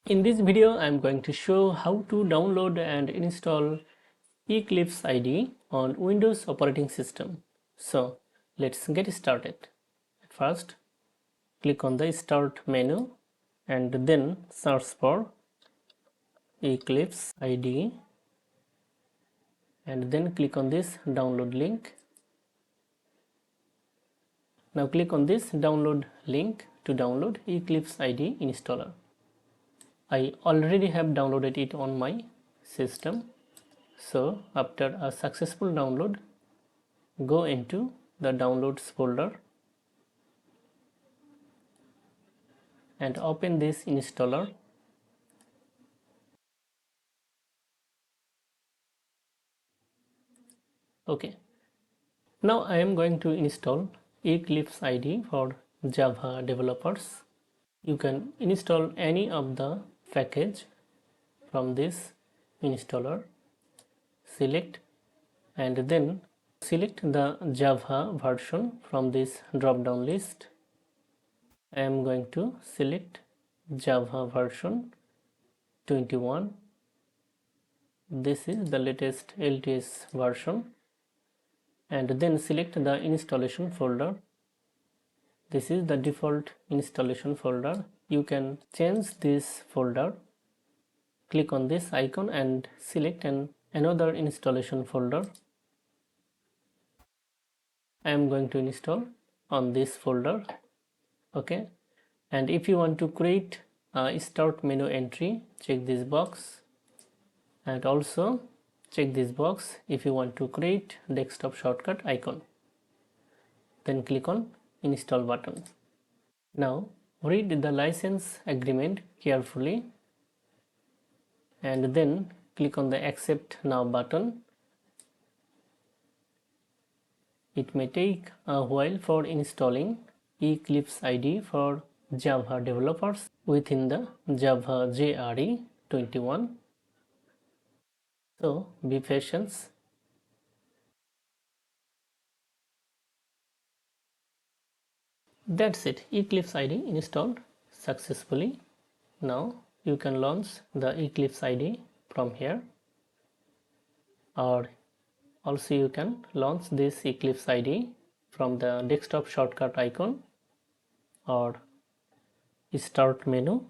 In this video, I am going to show how to download and install Eclipse IDE on Windows operating system. So let's get started. At first, click on the Start menu and then search for Eclipse IDE and then click on this download link. Now click on this download link to download Eclipse IDE installer. I already have downloaded it on my system. So after a successful download, go into the downloads folder and open this installer. Okay, now I am going to install Eclipse IDE for Java developers. You can install any of the package from this installer. Select and then select the Java version from this drop down list. I am going to select Java version 21. This is the latest LTS version, and then select the installation folder. This is the default installation folder. You can change this folder. Click on this icon and select another installation folder. I am going to install on this folder. Okay, and if you want to create a start menu entry, check this box, and also check this box if you want to create desktop shortcut icon. Then click on install button. Now read the license agreement carefully and then click on the accept now button. It may take a while for installing Eclipse IDE for Java developers within the Java JRE 21. So be patient. That's it, Eclipse IDE installed successfully. Now you can launch the Eclipse IDE from here, or also you can launch this Eclipse IDE from the desktop shortcut icon or start menu.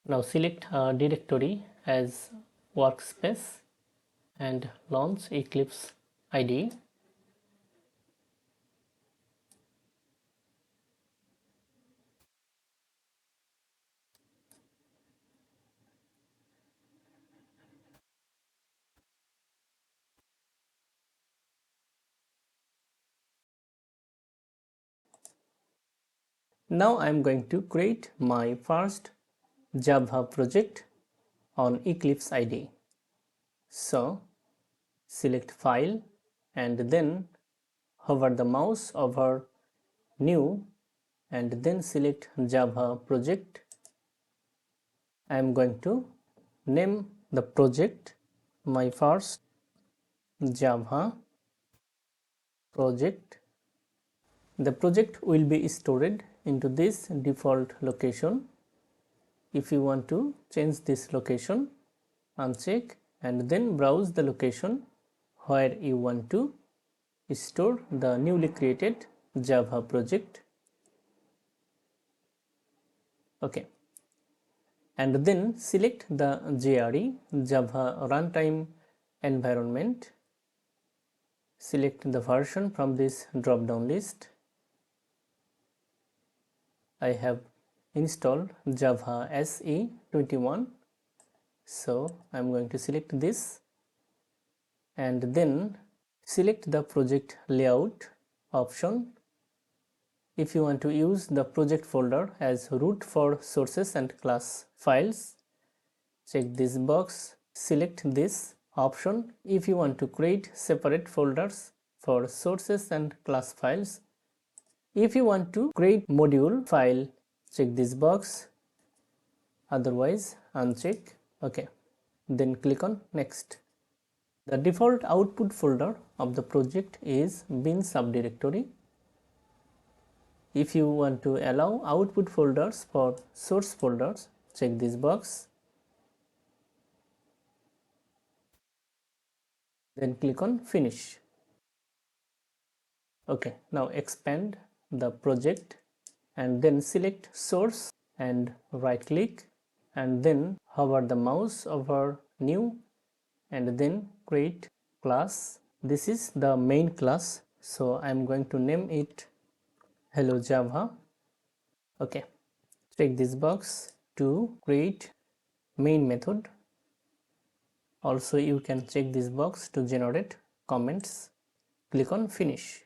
Now select a directory as workspace and launch Eclipse IDE. Now I am going to create my first Java project on Eclipse IDE. So select file and then hover the mouse over new and then select Java project. I am going to name the project my first Java project. The project will be stored into this default location. If you want to change this location, uncheck and then browse the location where you want to store the newly created Java project. Okay, and then select the JRE Java runtime environment. Select the version from this drop down list. I have installed Java SE 21, so I am going to select this and then select the project layout option. If you want to use the project folder as root for sources and class files, check this box, select this option. If you want to create separate folders for sources and class files, if you want to create module file, check this box, otherwise uncheck. Okay, then click on next. The default output folder of the project is bin subdirectory. If you want to allow output folders for source folders, check this box. Then click on finish. Okay, now expand the project and then select source and right click and then hover the mouse over new and then create class. This is the main class, so I'm going to name it hello Java. Okay, check this box to create main method. Also you can check this box to generate comments. Click on finish.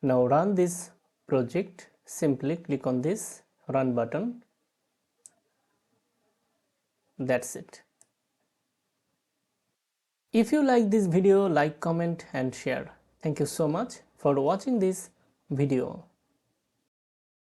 Now run this project. Simply click on this run button. That's it. If you like this video, like, comment and share. Thank you so much for watching this video.